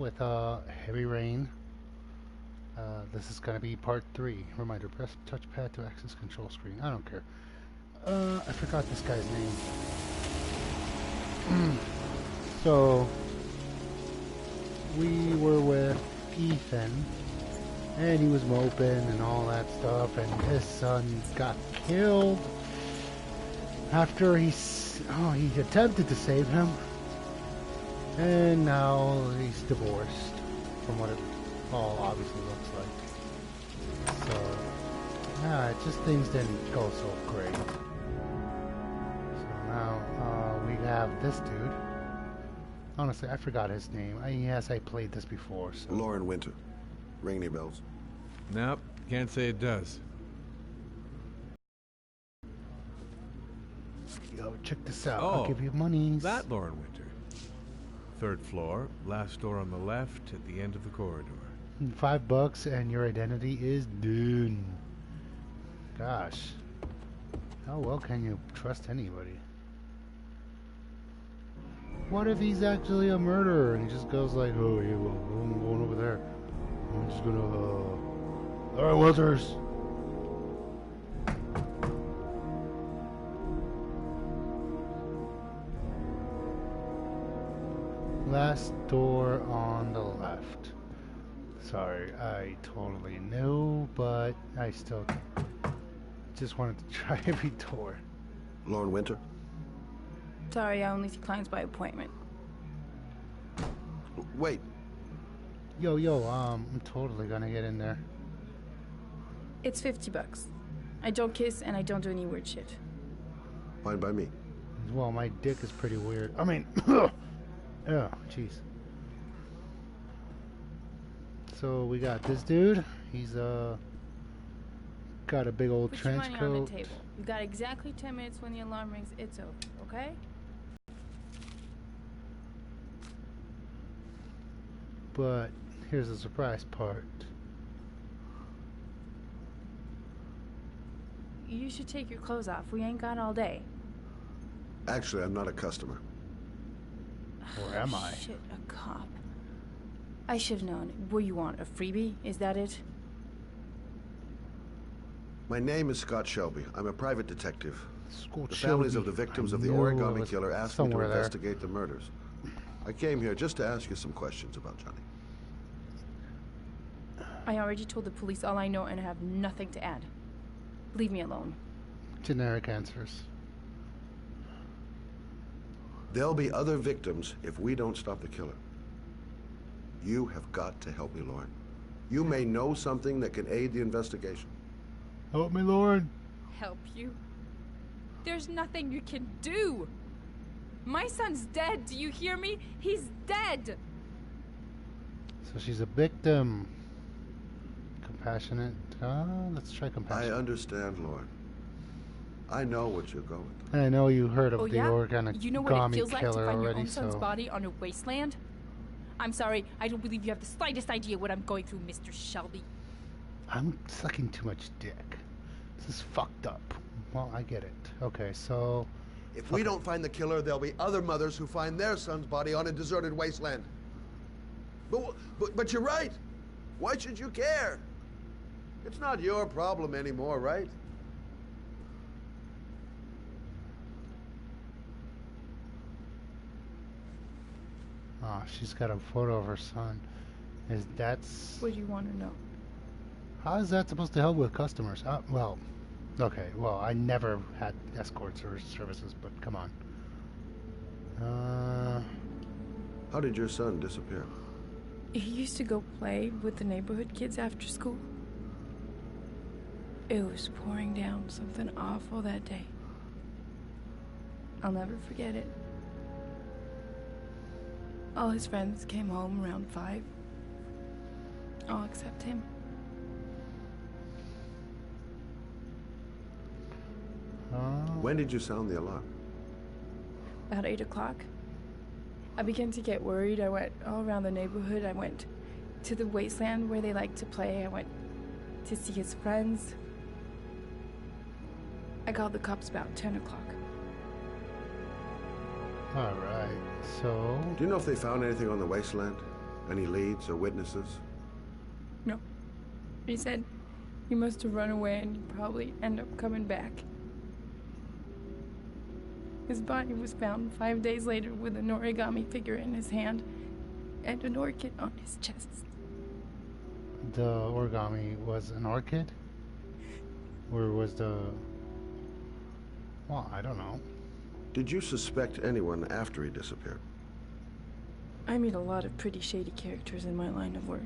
with heavy rain. This is gonna be part 3. Reminder: press touchpad to access control screen. I don't care. I forgot this guy's name. So we were with Ethan, and he was moping and all that stuff, and his son got killed after he attempted to save him, and now he's divorced, from what it all obviously looks like. So yeah, things didn't go so great. So now we have this dude. Honestly, I forgot his name. Yes, I played this before. So. Lauren Winter. Ring any bells? Nope, can't say it does. Yo, check this out. Oh, I'll give you monies. That Lauren Winter. 3rd floor, last door on the left at the end of the corridor. $5 and your identity is done. Gosh. How well can you trust anybody? What if he's actually a murderer and he just goes like, oh yeah, well, I'm going over there. I'm just gonna, alright, Walters. Last door on the left. Sorry, I totally knew, but I still just wanted to try every door. Lauren Winter? Sorry, I only see clients by appointment. Wait. Yo, I'm totally gonna get in there. It's $50. I don't kiss and I don't do any weird shit. Fine by me. Well, my dick is pretty weird. I mean, oh, jeez. So we got this dude. He's got a big old Put trench your money coat. on the table. You got exactly 10 minutes when the alarm rings. It's over, okay? But here's the surprise part. You should take your clothes off. We ain't got all day. Actually, I'm not a customer. Or am I? Shit, a cop. I should have known. What do you want, a freebie? Is that it? My name is Scott Shelby. I'm a private detective. Scott The families Shelby. of the victims I of the knew it origami was killer asked me to somewhere there. investigate the murders. I came here just to ask you some questions about Johnny. I already told the police all I know and I have nothing to add. Leave me alone. Generic answers. There'll be other victims if we don't stop the killer. You have got to help me, Lauren. You may know something that can aid the investigation. Help me, Lauren. Help you? There's nothing you can do. My son's dead. Do you hear me? He's dead. So she's a victim. Compassionate. Let's try I compassion. understand, Lauren. I know what you're going through. And I know you heard of Oh the yeah? origami You know what it feels like to killer find your already, own son's so body on a wasteland? I'm sorry, I don't believe you have the slightest idea what I'm going through, Mr. Shelby. I'm sucking too much dick. This is fucked up. Well, I get it. Okay, so If we don't find the killer, there'll be other mothers who find their son's body on a deserted wasteland. But you're right. Why should you care? It's not your problem anymore, right? oh, she's got a photo of her son. What do you want to know? How is that supposed to help with customers? Well, okay. Well, I never had escorts or services, but come on. How did your son disappear? He used to go play with the neighborhood kids after school. It was pouring down something awful that day. I'll never forget it. All his friends came home around 5. All except him. When did you sound the alarm? About 8 o'clock. I began to get worried. I went all around the neighborhood. I went to the wasteland where they like to play. I went to see his friends. I called the cops about 10 o'clock. Alright, so... Do you know if they found anything on the wasteland? Any leads or witnesses? No. He said he must have run away and he'd probably end up coming back. His body was found 5 days later with an origami figure in his hand and an orchid on his chest. The origami was an orchid? Or was the... Well, I don't know. Did you suspect anyone after he disappeared? I meet a lot of pretty shady characters in my line of work.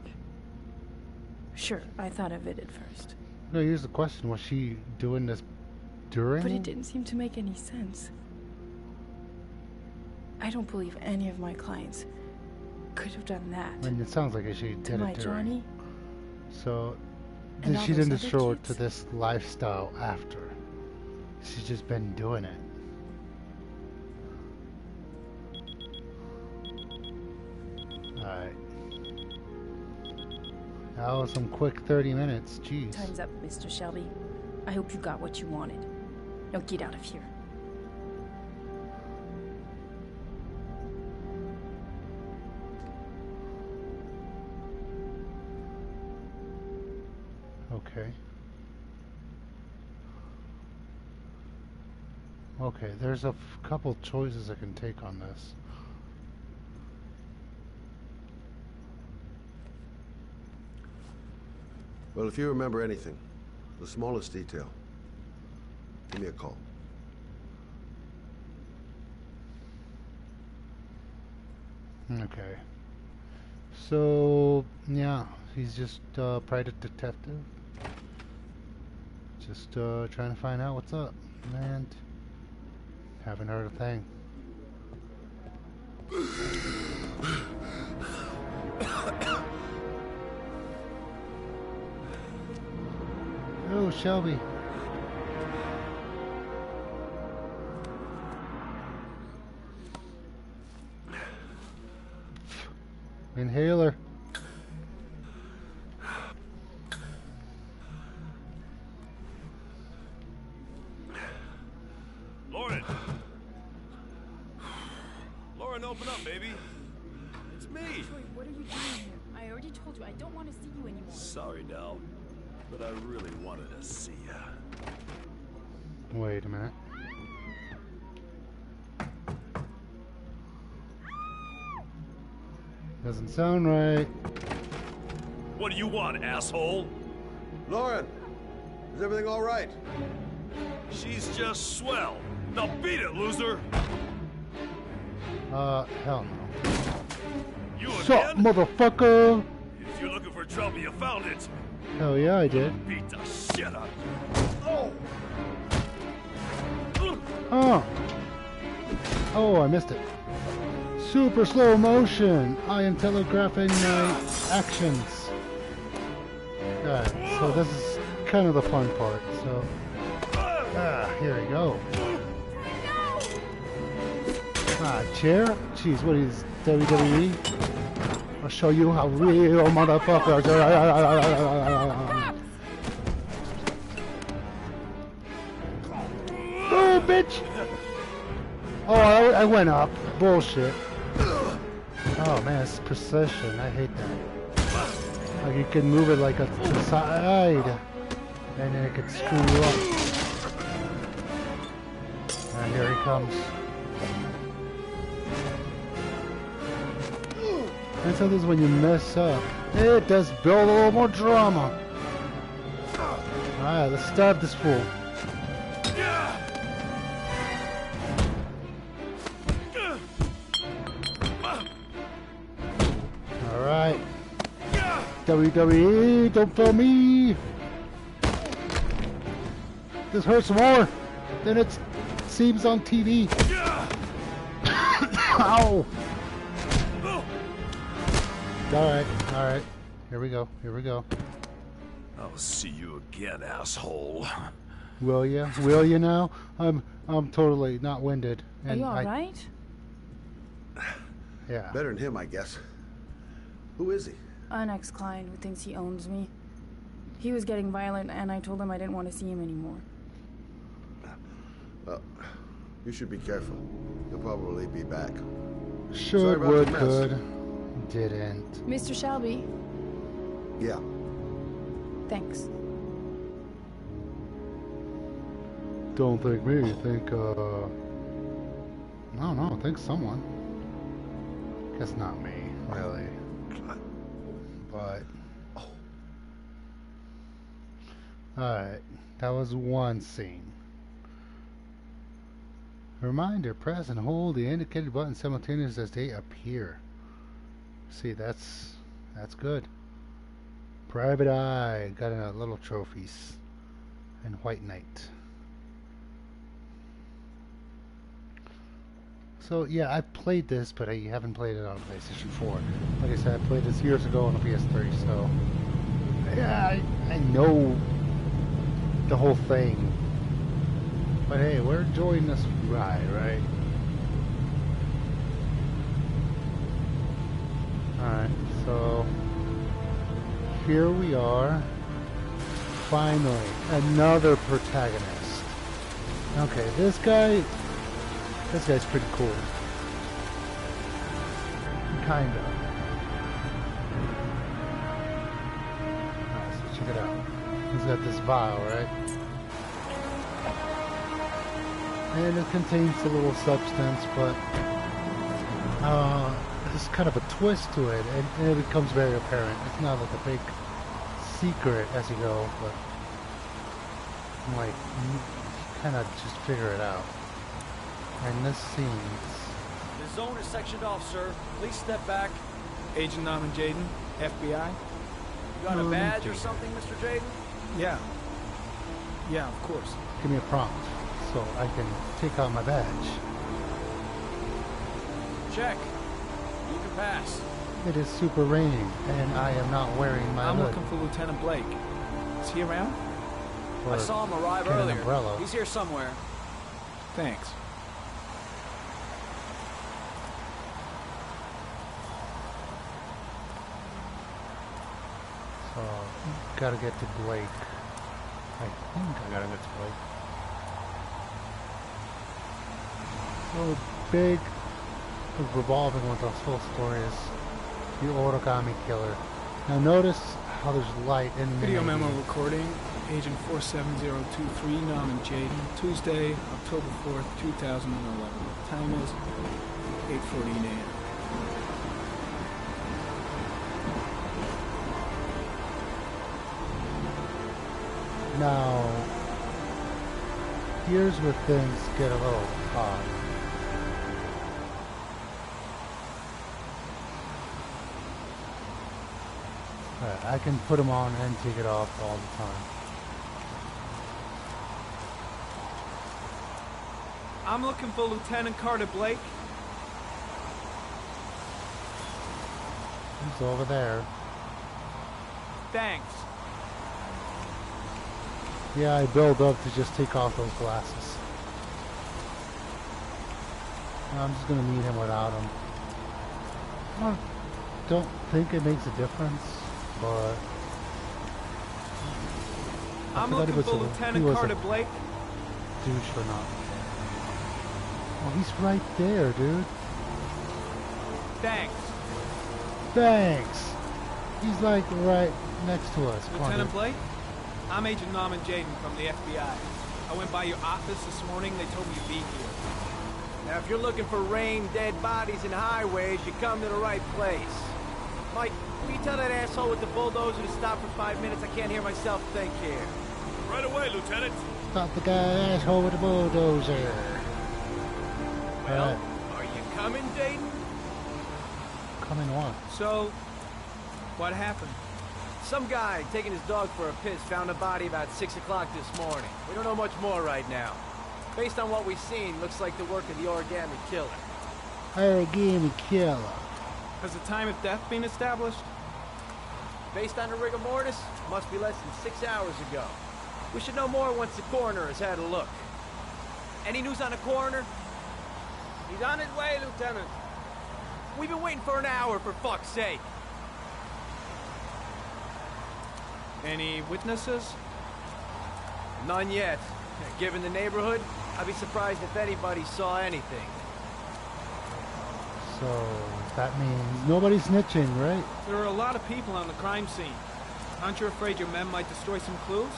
Sure, I thought of it at first. No, here's the question. Was she doing this during? But it didn't seem to make any sense. I don't believe any of my clients could have done that. I mean, it sounds like she did To my it during. Johnny. So, And then all she those didn't other resort kids. to this lifestyle after. She's just been doing it. Alright. That was some quick 30 minutes. Jeez. Time's up, Mr. Shelby. I hope you got what you wanted. Now get out of here. Okay. Okay, there's a couple choices I can take on this. Well, if you remember anything, the smallest detail, give me a call. Okay. So, yeah, he's just a private detective. Just trying to find out what's up. And haven't heard a thing. Oh, Shelby. Inhaler. Lauren! Lauren, open up, baby. It's me. Troy, what are you doing here? I already told you I don't want to see you anymore. Sorry, Del, but I really wanted to see ya. Wait a minute. Doesn't sound right. What do you want, asshole? Lauren, is everything all right? She's just swell. Now beat it, loser. Hell no. You Sup, again? motherfucker? If you're looking for trouble, you found it. Hell yeah, I did. Beat the shit out of you. Oh! Oh, I missed it. Super slow motion. I am telegraphing my actions. Alright, so this is kind of the fun part. So, here we go. Chair? Jeez, what is WWE? I'll show you how real motherfuckers are. Oh, bitch! Oh, I went up. Bullshit. Oh man, it's precision. I hate that. Like you can move it like a to the side, and then it could screw you up. And here he comes. And sometimes when you mess up, it does build a little more drama. Alright, let's stab this fool. Alright. WWE, don't fail me! This hurts more than it seems on TV. Ow! Alright. Here we go. I'll see you again, asshole. Will ya? Will you now? I'm totally not winded. Are you alright? Yeah. Better than him, I guess. Who is he? An ex-client who thinks he owns me. He was getting violent and I told him I didn't want to see him anymore. Well, you should be careful. He'll probably be back. Sure Sorry it about would, the mess. good. didn't. Mr. Shelby, Yeah. thanks. Don't think me, think, I don't know, think someone. Guess not me, really. But... Alright, that was one scene. Reminder, press and hold the indicated button simultaneously as they appear. See, that's good. Private Eye, got a little trophies. And White Knight. So yeah, I played this, but I haven't played it on PlayStation 4. Like I said, I played this years ago on the PS3, so yeah, I know the whole thing. But hey, we're enjoying this ride, right? Alright, so here we are. Finally, another protagonist. Okay, this guy's pretty cool. Kinda. Alright, so check it out. He's got this vial, right? And it contains a little substance, but there's kind of a twist to it, and it becomes very apparent. It's not like a big secret as you go, but like you kind of just figure it out. And this seems... The zone is sectioned off, sir. Please step back. Agent Norman Jaden, FBI. You got a badge or something, Mr. Jaden? Yeah. Yeah, of course. Give me a prompt so I can take out my badge. Check. You can pass. It is super raining, and I am not wearing my I'm hood. looking for Lieutenant Blake. Is he around? Or I saw him arrive get an earlier. umbrella. He's here somewhere. Thanks. So, gotta get to Blake. I think I gotta get to Blake. So big, revolving with this whole story is the origami killer. Now notice how there's light in the Video memo recording, Agent 47023, Norman Jaden, Tuesday, October 4th, 2011. Time is 8:14 a.m. Now, here's where things get a little odd. Alright, I can put them on and take it off all the time. I'm looking for Lieutenant Carter Blake. He's over there. Thanks. Yeah, I build up to just take off those glasses. I'm just gonna meet him without him. I don't think it makes a difference, but... I'm looking for Lieutenant Carter Blake. Douche or not. Oh, he's right there, dude. Thanks. Thanks. He's like right next to us. Come on, Lieutenant dude. Blake? I'm Agent Norman Jaden from the FBI. I went by your office this morning. They told me you'd be here. Now, if you're looking for rain, dead bodies, and highways, you come to the right place. Mike, will you tell that asshole with the bulldozer to stop for 5 minutes? I can't hear myself think here. Right away, Lieutenant. Stop the guy asshole with the bulldozer. Well, Alright. are you coming, Jaden? Coming on. So, what happened? Some guy taking his dog for a piss found a body about 6 o'clock this morning. We don't know much more right now. Based on what we've seen, looks like the work of the origami killer. Origami killer. Has the time of death been established? Based on the rigor mortis, must be less than 6 hours ago. We should know more once the coroner has had a look. Any news on the coroner? He's on his way, Lieutenant. We've been waiting for an hour, for fuck's sake. Any witnesses? None yet. Given the neighborhood, I'd be surprised if anybody saw anything. So... That means nobody's snitching, right? There are a lot of people on the crime scene. Aren't you afraid your men might destroy some clues?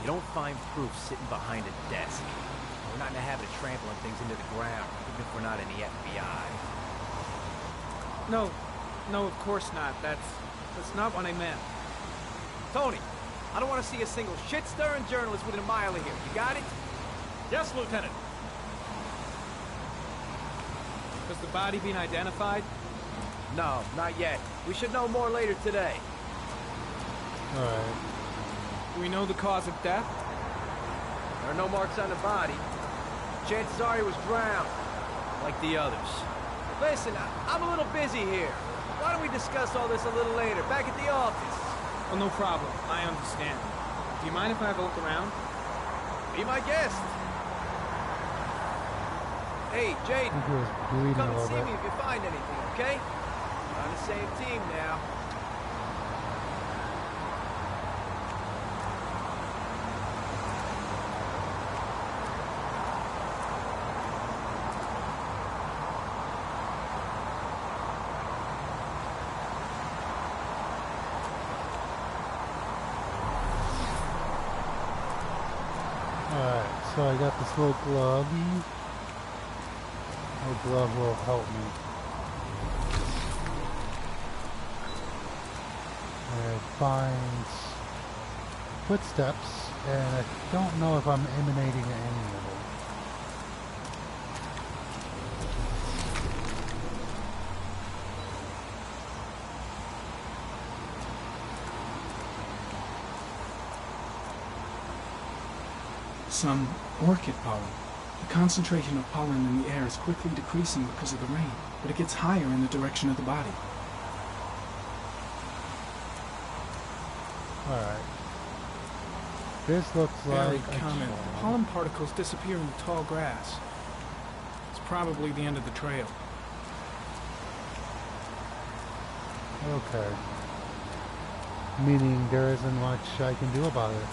You don't find proof sitting behind a desk. We're not in the habit of trampling things into the ground, even if we're not in the FBI. No, of course not. That's not what I meant. Tony, I don't want to see a single shit-stirring journalist within a mile of here. You got it? Yes, Lieutenant. Has the body been identified? No, not yet. We should know more later today. Alright. Do we know the cause of death? There are no marks on the body. Chances are he was drowned, like the others. Listen, I'm a little busy here. Why don't we discuss all this a little later, back at the office? Oh, no problem. I understand. Do you mind if I have a look around? Be my guest. Hey, Jade, I think he was bleeding come a and little see bit. me if you find anything, okay? We're on the same team now. Alright, so I got this little glove. No glove will help me. And it finds footsteps, and I don't know if I'm emanating any of them. Some orchid pollen. The concentration of pollen in the air is quickly decreasing because of the rain, but it gets higher in the direction of the body. Alright. This looks like a Comment. troll. Pollen particles disappear in the tall grass. It's probably the end of the trail. Okay. Meaning there isn't much I can do about it.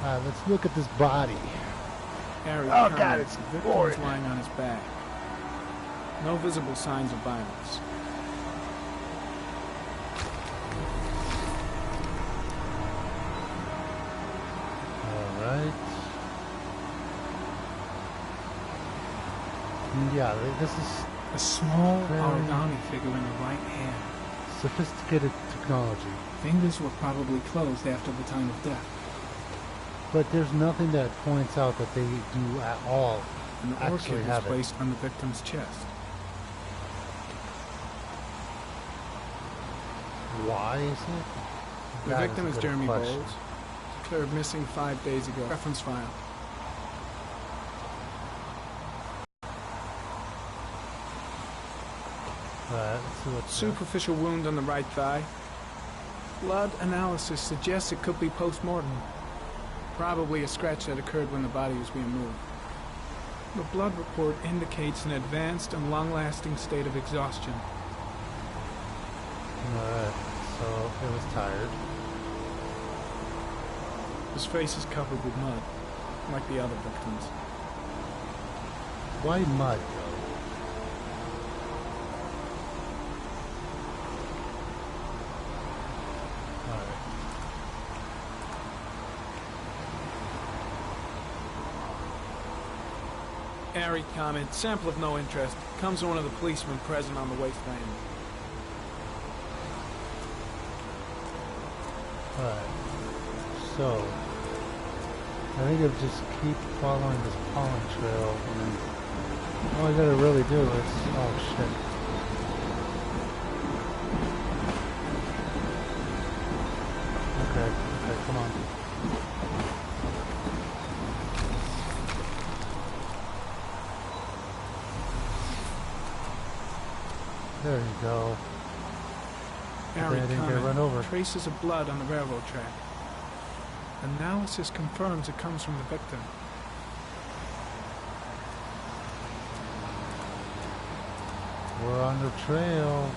Let's look at this body. Harry, Oh, comment. God, it's The victim is horrid. lying on his back. No visible signs of violence. Alright. Yeah, this is A small Very- origami figure in the right hand. sophisticated technology. Fingers were probably closed after the time of death. But there's nothing that points out that they do at all An actually orchid was have it. placed on the victim's chest. Why is it? The That victim a is good Jeremy question. Bowles. Declared missing 5 days ago. Reference file. Alright, let's see what's Superficial wound on the right thigh. Blood analysis suggests it could be post-mortem. Probably a scratch that occurred when the body was being moved. The blood report indicates an advanced and long-lasting state of exhaustion. Alright, so it was tired. His face is covered with mud, like the other victims. Why mud, though? Alright. Airy comment, sample of no interest. Comes from one of the policemen present on the wasteland. Alright. So, I think I'll just keep following this pollen trail, and then all I gotta really do is, oh shit. Okay, come on. There you go. Airy I didn't get comment, run over. traces of blood on the railroad track. Analysis confirms it comes from the victim. We're on the trail.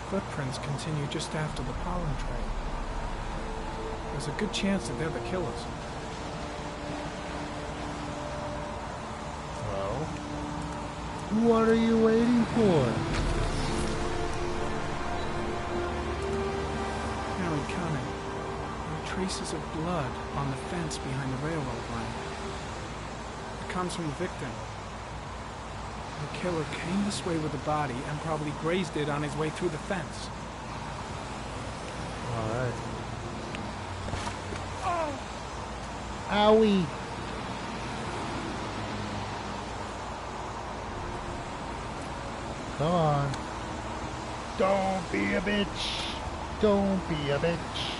Footprints continue just after the pollen trail. There's a good chance that they're the killers. What are you waiting for? Harry, coming. There are traces of blood on the fence behind the railroad line. It comes from the victim. The killer came this way with the body and probably grazed it on his way through the fence. Alright. Owie! Come on. Don't be a bitch. Don't be a bitch.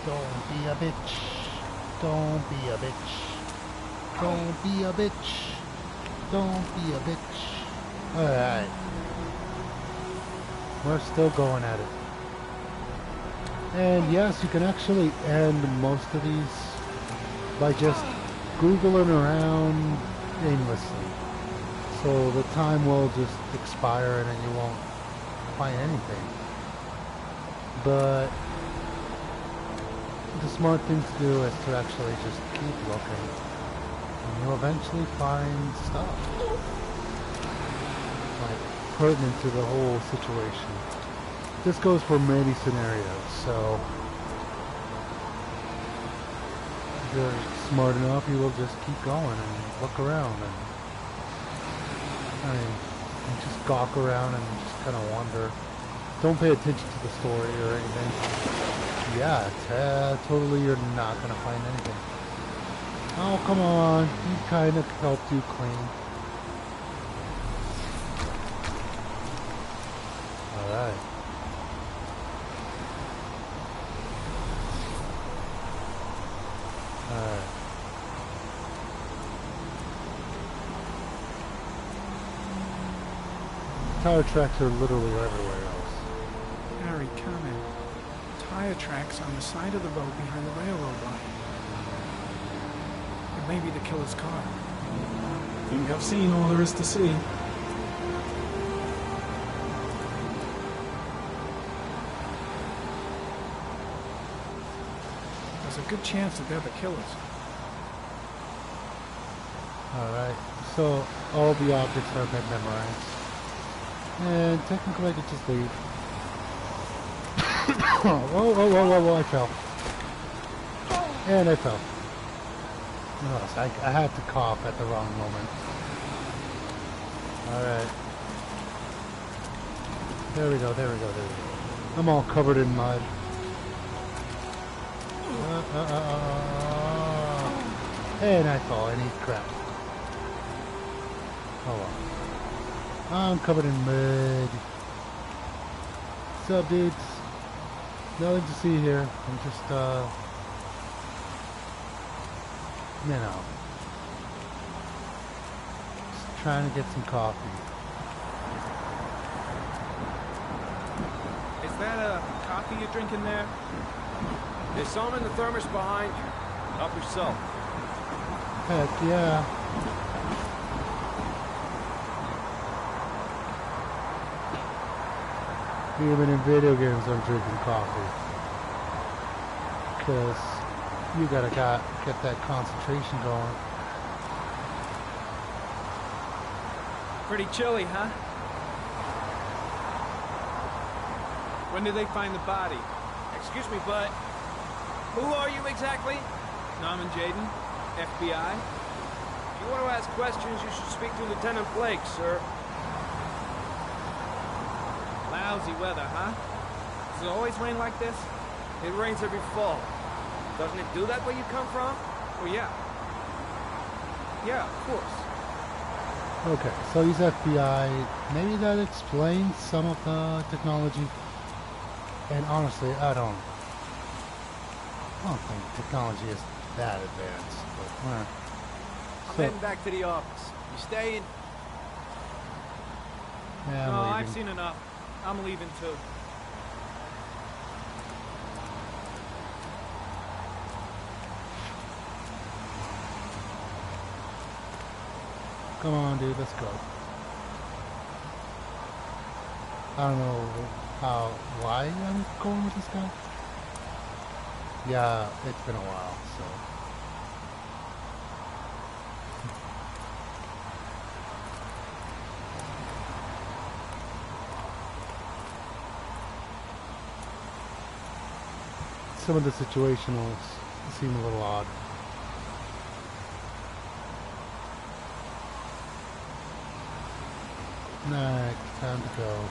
Don't be a bitch. Don't be a bitch. Don't be a bitch. Don't be a bitch. Alright. We're still going at it. And yes, you can actually end most of these by just Googling around aimlessly. So the time will just expire and then you won't find anything. But the smart thing to do is to actually just keep looking. And you'll eventually find stuff. Like pertinent to the whole situation. This goes for many scenarios, so if you're smart enough, you will just keep going and look around and just gawk around and just kind of wonder. Don't pay attention to the story or anything. Yeah, totally you're not going to find anything. Oh, come on. He kind of helped you clean. Alright. Alright. Tire tracks are literally everywhere else. Harry, comment. Tire tracks on the side of the road behind the railroad line. It may be the killer's car. Think I've seen all there is to see. There's a good chance that they're the killers. Alright, so all the objects have been memorized. And technically I could just leave. Whoa, I fell. And I fell. Oh, I had to cough at the wrong moment. Alright. There we go. I'm all covered in mud. And I fall and eat crap. Oh well. I'm covered in mud. What's up, dudes? Nothing to see here. I'm just, you know, just trying to get some coffee. Is that a coffee you're drinking there? There's some in the thermos behind you. Help yourself. Heck yeah. Even in video games, I'm drinking coffee. Because you gotta get that concentration going. Pretty chilly, huh? When did they find the body? Excuse me, but who are you exactly? Norman Jaden, FBI. If you want to ask questions, you should speak to Lieutenant Blake, sir. Lousy weather, huh? Does it always rain like this? It rains every fall. Doesn't it do that where you come from? Well, yeah. Yeah, of course. Okay, so he's FBI. Maybe that explains some of the technology. And honestly, I don't think technology is that advanced. But, I'm heading back to the office. You staying? Yeah, I'm No, leaving. I've seen enough. I'm leaving too. Come on, dude, let's go. I don't know why I'm going with this guy. Yeah, it's been a while, so. some of the situationals seem a little odd. Alright, time to go.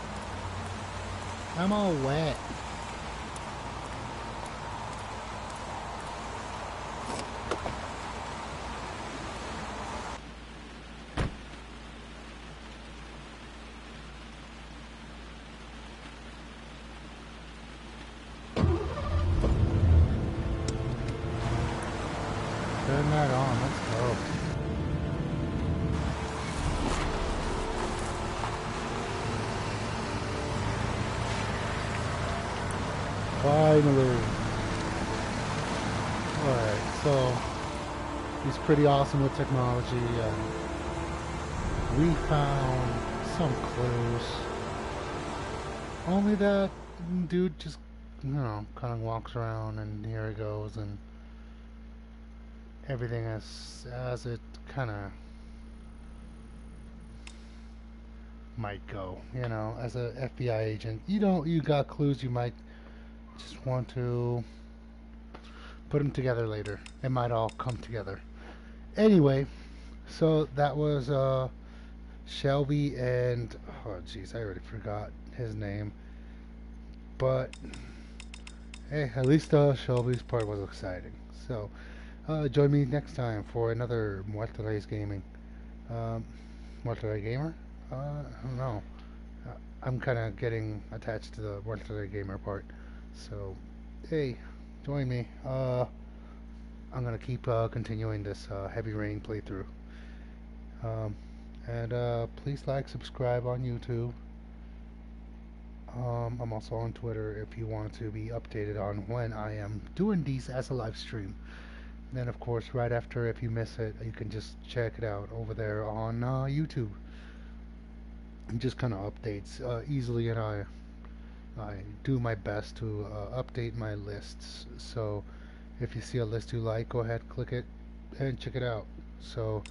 I'm all wet. Turn that on, let's go. Finally. Alright, so he's pretty awesome with technology. We found some clues. Only that dude just, you know, kind of walks around and here he goes and everything as it kind of might go, you know, as a FBI agent. You got clues, you might just want to put them together later. It might all come together. Anyway, so that was Shelby and, oh jeez, I already forgot his name. But hey, at least Shelby's part was exciting. So join me next time for another Muerterrey's Gaming. Muerterrey Gamer? I don't know. I'm kind of getting attached to the Muerterrey Gamer part. So, hey, join me. I'm going to keep continuing this Heavy Rain playthrough. And please like, subscribe on YouTube. I'm also on Twitter if you want to be updated on when I am doing these as a live stream. Then, of course, right after, if you miss it, you can just check it out over there on YouTube. It just kind of updates easily, and I do my best to update my lists. So, if you see a list you like, go ahead, click it, and check it out. So,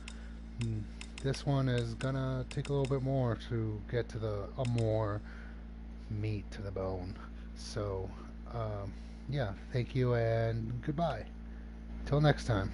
this one is gonna take a little bit more to get to a more meat to the bone. So, yeah, thank you and goodbye. Till next time.